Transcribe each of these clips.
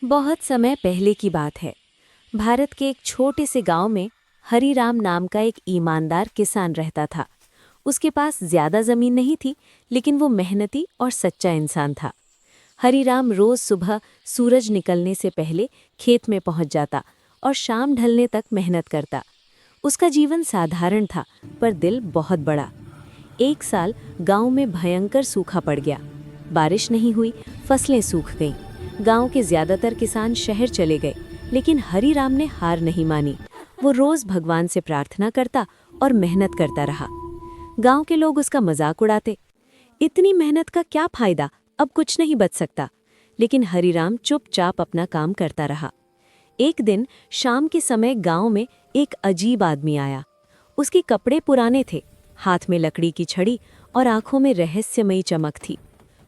बहुत समय पहले की बात है। भारत के एक छोटे से गांव में हरीराम नाम का एक ईमानदार किसान रहता था। उसके पास ज्यादा जमीन नहीं थी, लेकिन वो मेहनती और सच्चा इंसान था। हरीराम रोज सुबह सूरज निकलने से पहले खेत में पहुंच जाता और शाम ढलने तक मेहनत करता। उसका जीवन साधारण था, पर दिल बहुत बड़ा। एक साल गांव में भयंकर सूखा पड़ गया। बारिश नहीं हुई, फसलें सूख गईं। गांव के ज्यादातर किसान शहर चले गए, लेकिन हरीराम ने हार नहीं मानी। वो रोज भगवान से प्रार्थना करता और मेहनत करता रहा। गांव के लोग उसका मजाक उड़ाते, इतनी मेहनत का क्या फायदा, अब कुछ नहीं बच सकता। लेकिन हरीराम चुपचाप अपना काम करता रहा। एक दिन शाम के समय गांव में एक अजीब आदमी आया। उसके कपड़े पुराने थे, हाथ में लकड़ी की छड़ी और आंखों में रहस्यमयी चमक थी।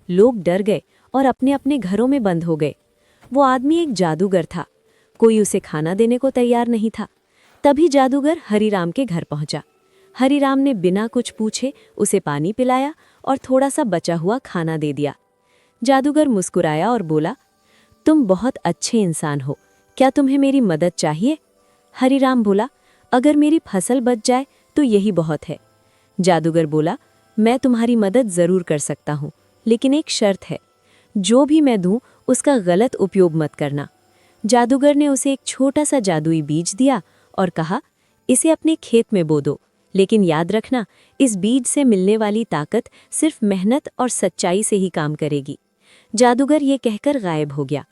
लोग डर गए और अपने अपने घरों में बंद हो गए। वो आदमी एक जादूगर था। कोई उसे खाना देने को तैयार नहीं था। तभी जादूगर हरीराम के घर पहुंचा। हरीराम ने बिना कुछ पूछे उसे पानी पिलाया और थोड़ा सा बचा हुआ खाना दे दिया। जादूगर मुस्कुराया और बोला, तुम बहुत अच्छे इंसान हो, क्या तुम्हें मेरी मदद चाहिए? हरीराम बोला, अगर मेरी फसल बच जाए तो यही बहुत है। जादूगर बोला, मैं तुम्हारी मदद जरूर कर सकता हूँ, लेकिन एक शर्त है, जो भी मैं दूं उसका गलत उपयोग मत करना। जादूगर ने उसे एक छोटा सा जादुई बीज दिया और कहा, इसे अपने खेत में बो दो, लेकिन याद रखना, इस बीज से मिलने वाली ताकत सिर्फ मेहनत और सच्चाई से ही काम करेगी। जादूगर ये कहकर गायब हो गया।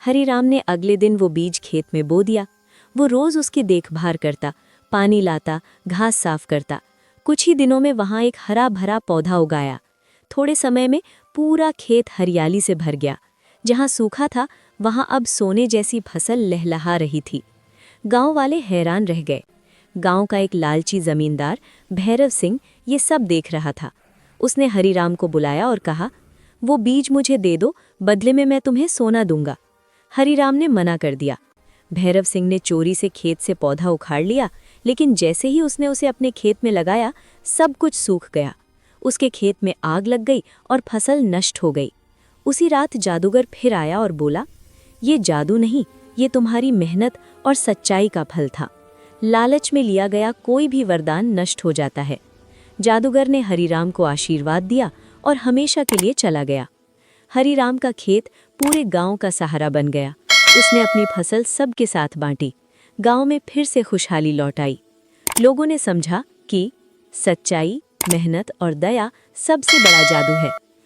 हरीराम ने अगले दिन वो बीज खेत में बो दिया। वो रोज उसकी देखभाल करता, पानी लाता, घास साफ करता। कुछ ही दिनों में वहां एक हरा भरा पौधा उगाया। थोड़े समय में पूरा खेत हरियाली से भर गया। जहां सूखा था, वहां अब सोने जैसी फसल लहलहा रही थी। गांव वाले हैरान रह गए। गांव का एक लालची जमींदार भैरव सिंह ये सब देख रहा था। उसने हरीराम को बुलाया और कहा, वो बीज मुझे दे दो, बदले में मैं तुम्हें सोना दूंगा। हरीराम ने मना कर दिया। भैरव सिंह ने चोरी से खेत से पौधा उखाड़ लिया, लेकिन जैसे ही उसने उसे अपने खेत में लगाया, सब कुछ सूख गया। उसके खेत में आग लग गई और फसल नष्ट हो गई। उसी रात जादूगर फिर आया और बोला, ये जादू नहीं, ये तुम्हारी मेहनत और सच्चाई का फल था। लालच में लिया गया कोई भी वरदान नष्ट हो जाता है। जादूगर ने हरीराम को आशीर्वाद दिया और हमेशा के लिए चला गया। हरीराम का खेत पूरे गांव का सहारा बन गया। उसने अपनी फसल सबके साथ बांटी। गांव में फिर से खुशहाली लौट आई। लोगों ने समझा कि सच्चाई, मेहनत और दया सबसे बड़ा जादू है।